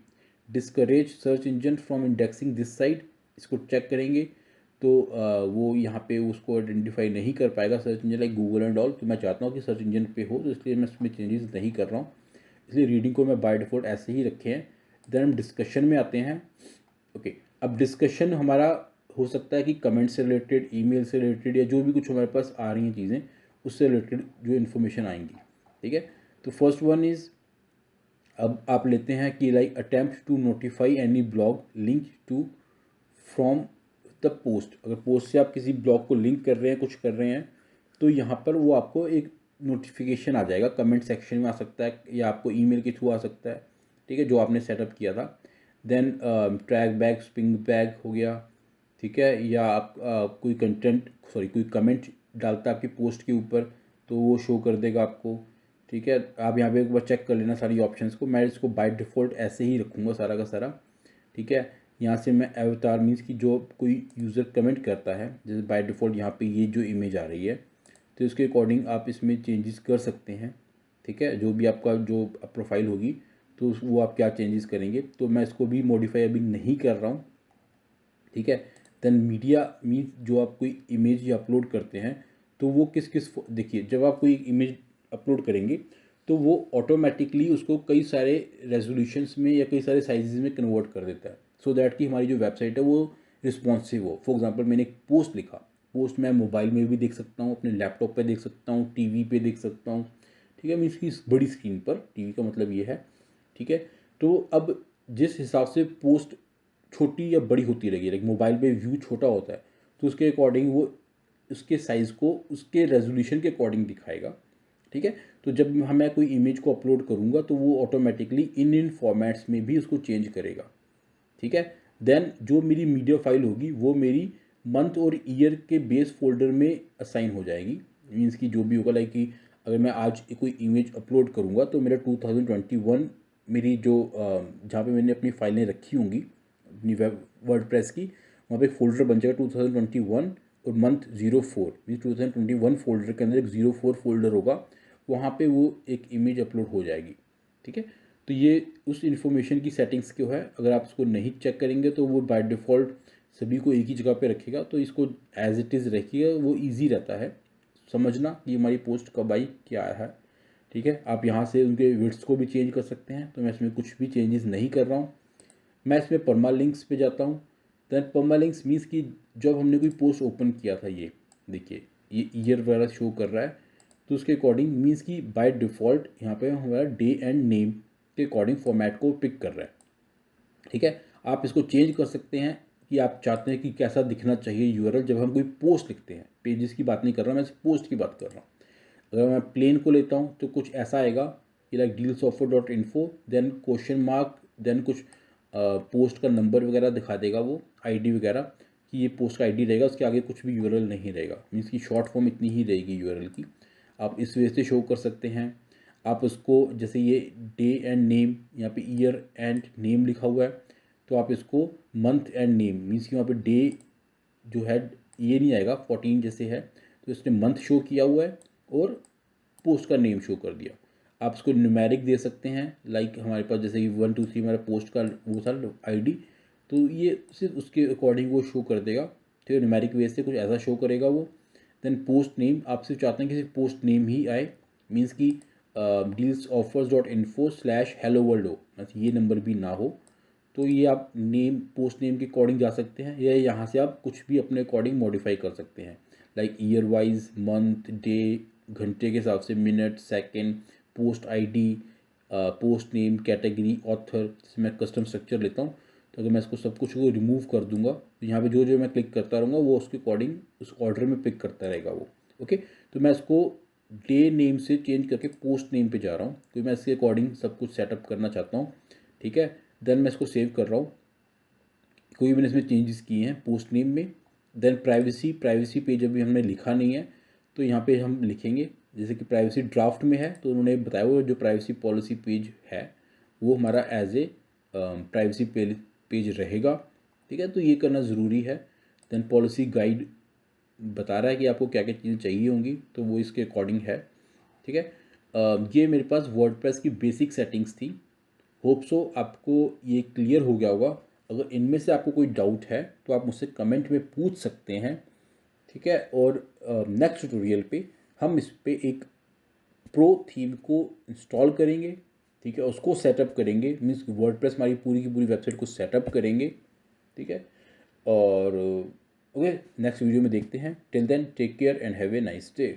discourage search engine from indexing this site, इसको चेक करेंगे तो वो यहाँ पे उसको आइडेंटिफाई नहीं कर पाएगा search engine like Google and all, तो मैं चाहता हूँ कि सर्च इंजन पे हो, तो इसलिए मैं इसमें चेंजेस नहीं कर रहा हूँ, इसलिए रीडिंग को मैं बाय डिफ़ॉल्ट ऐसे ही रखे हैं। देन हम डिस्कशन में आते हैं, ओके। अब डिस्कशन हमारा हो सकता है कि कमेंट से रिलेटेड, ईमेल से रिलेटेड, या जो भी कुछ हमारे पास आ रही हैं चीज़ें उससे रिलेटेड जो इन्फॉर्मेशन आएंगी, ठीक है। तो फर्स्ट वन इज़, अब आप लेते हैं कि like attempt to notify any blog link to from the post, अगर पोस्ट से आप किसी ब्लॉग को लिंक कर रहे हैं, कुछ कर रहे हैं, तो यहाँ पर वो आपको एक नोटिफिकेशन आ जाएगा, कमेंट सेक्शन में आ सकता है या आपको ईमेल के थ्रू आ सकता है, ठीक है, जो आपने सेटअप किया था। देन ट्रैक बैग स्पिंग बैग हो गया, ठीक है, या आप कोई कंटेंट कोई कमेंट डालता है आपकी पोस्ट के ऊपर तो वो शो कर देगा आपको, ठीक है। आप यहाँ पे एक बार चेक कर लेना सारी ऑप्शंस को, मैं इसको बाय डिफ़ॉल्ट ऐसे ही रखूँगा सारा का सारा, ठीक है। यहाँ से मैं अवतार मीन्स कि जो कोई यूज़र कमेंट करता है, जैसे बाय डिफ़ॉल्ट यहाँ पे ये जो इमेज आ रही है, तो इसके अकॉर्डिंग आप इसमें चेंजेस कर सकते हैं, ठीक है। जो भी आपका जो प्रोफाइल होगी तो वो आप क्या चेंजेस करेंगे, तो मैं इसको भी मॉडिफाई अभी नहीं कर रहा हूँ, ठीक है। देन मीडिया मीन्स जो आप कोई इमेज अपलोड करते हैं तो वो किस किस, देखिए जब आप कोई इमेज अपलोड करेंगे तो वो ऑटोमेटिकली उसको कई सारे रेजोल्यूशंस में या कई सारे साइजेस में कन्वर्ट कर देता है, सो दैट कि हमारी जो वेबसाइट है वो रिस्पॉन्सिव हो। फॉर एग्जांपल मैंने एक पोस्ट लिखा, पोस्ट मैं मोबाइल में भी देख सकता हूँ, अपने लैपटॉप पे देख सकता हूँ, टीवी पे देख सकता हूँ, ठीक है, मीन्स की बड़ी स्क्रीन पर, टीवी का मतलब ये है, ठीक है। तो अब जिस हिसाब से पोस्ट छोटी या बड़ी होती रहेगी, लाइक मोबाइल पे व्यू छोटा होता है तो उसके अकॉर्डिंग वो उसके साइज़ को उसके रेजोल्यूशन के अकॉर्डिंग दिखाएगा, ठीक है। तो जब मैं कोई इमेज को अपलोड करूँगा तो वो ऑटोमेटिकली इन फॉर्मेट्स में भी उसको चेंज करेगा, ठीक है। देन जो मेरी मीडिया फाइल होगी वो मेरी मंथ और ईयर के बेस फोल्डर में असाइन हो जाएगी, मीन्स कि जो भी होगा, लाइक कि अगर मैं आज कोई इमेज अपलोड करूँगा तो मेरा 2021 मेरी जो जहाँ पे मैंने अपनी फाइलें रखी होंगी अपनी वेब वर्डप्रेस की, वहाँ पे एक फोल्डर बन जाएगा 2021 और मंथ 04, मीन्स 2021 फोल्डर के अंदर एक 04 फोल्डर होगा, वहाँ पे वो एक इमेज अपलोड हो जाएगी, ठीक है। तो ये उस इन्फॉर्मेशन की सेटिंग्स क्यों है, अगर आप इसको नहीं चेक करेंगे तो वो बाय डिफ़ॉल्ट सभी को एक ही जगह पे रखेगा, तो इसको एज इट इज़ रखिएगा, वो ईजी रहता है समझना कि हमारी पोस्ट कब आई क्या है, ठीक है। आप यहाँ से उनके विड्स को भी चेंज कर सकते हैं, तो मैं इसमें कुछ भी चेंजेस नहीं कर रहा हूँ। मैं इसमें परमा लिंक्स पे जाता हूँ। देन परमा लिंक्स मीन्स कि जब हमने कोई पोस्ट ओपन किया था, ये देखिए ये ईयर वगैरह शो कर रहा है, तो उसके अकॉर्डिंग मीन्स कि बाय डिफ़ॉल्ट यहाँ पे हमारा डे एंड नेम के अकॉर्डिंग फॉर्मेट को पिक कर रहा है, ठीक है। आप इसको चेंज कर सकते हैं कि आप चाहते हैं कि कैसा दिखना चाहिए यूआरएल जब हम कोई पोस्ट लिखते हैं, पेजेस की बात नहीं कर रहा मैं, पोस्ट की बात कर रहा हूँ। अगर मैं प्लेन को लेता हूँ तो कुछ ऐसा आएगा कि like dealsoffer.info, then question mark, then कुछ पोस्ट का नंबर वगैरह दिखा देगा वो, आईडी वगैरह, कि ये पोस्ट का आईडी रहेगा, उसके आगे कुछ भी यूआरएल नहीं रहेगा, मीन्स की शॉर्ट फॉर्म इतनी ही रहेगी यूआरएल की। आप इस वजह से शो कर सकते हैं। आप उसको जैसे ये डे एंड नेम, यहाँ पे ईयर एंड नेम लिखा हुआ है, तो आप इसको मंथ एंड नेम, मीन्स कि वहाँ पे डे जो है ये नहीं आएगा 14 जैसे है, तो इसने मंथ शो किया हुआ है और पोस्ट का नेम शो कर दिया। आप इसको न्यूमेरिक दे सकते हैं, लाइक हमारे पास जैसे कि 1 2 3 हमारा पोस्ट का वो था आईडी, तो ये सिर्फ उसके अकॉर्डिंग वो शो कर देगा, ठीक है, न्यूमेरिक वे से कुछ ऐसा शो करेगा वो। देन पोस्ट नेम, आप सिर्फ चाहते हैं कि सिर्फ पोस्ट नेम ही आए, मीन्स कि dealsoffers.info/hello world हो, बस ये नंबर भी ना हो, तो ये आप नेम पोस्ट नेम के अकॉर्डिंग जा सकते हैं, या यहाँ से आप कुछ भी अपने अकॉर्डिंग मॉडिफाई कर सकते हैं, like year wise, month, day, घंटे के हिसाब से, minute, second, post ID, post name, category, author, जैसे मैं कस्टम स्ट्रक्चर लेता हूँ, तो अगर मैं इसको सब कुछ को रिमूव कर दूंगा तो यहाँ पे जो जो मैं क्लिक करता रहूँगा वो उसके अकॉर्डिंग उस ऑर्डर में पिक करता रहेगा वो, ओके। तो मैं इसको डे नेम से चेंज करके पोस्ट नेम पे जा रहा हूँ, क्योंकि मैं इसके अकॉर्डिंग सब कुछ सेटअप करना चाहता हूँ, ठीक है। देन मैं इसको सेव कर रहा हूँ, कोई मैंने इसमें चेंजेस किए हैं पोस्ट नेम में। देन प्राइवेसी पेज अभी हमने लिखा नहीं है, तो यहाँ पे हम लिखेंगे, जैसे कि प्राइवेसी ड्राफ्ट में है तो उन्होंने बताया वो जो प्राइवेसी पॉलिसी पेज है वो हमारा एज ए प्राइवेसी पेज रहेगा, ठीक है, तो ये करना ज़रूरी है। देन पॉलिसी गाइड बता रहा है कि आपको क्या क्या चीज़ें चाहिए होंगी, तो वो इसके अकॉर्डिंग है, ठीक है। ये मेरे पास वर्डप्रेस की बेसिक सेटिंग्स थी। होप सो आपको ये क्लियर हो गया होगा। अगर इनमें से आपको कोई डाउट है तो आप मुझसे कमेंट में पूछ सकते हैं, ठीक है। और नेक्स्ट ट्यूटोरियल पे हम इस पे एक प्रो थीम को इंस्टॉल करेंगे, ठीक है, उसको सेटअप करेंगे, मीन्स वर्डप्रेस हमारी पूरी की पूरी वेबसाइट को सेटअप करेंगे, ठीक है। और ओके, नेक्स्ट वीडियो में देखते हैं। Till then take care and have a nice day.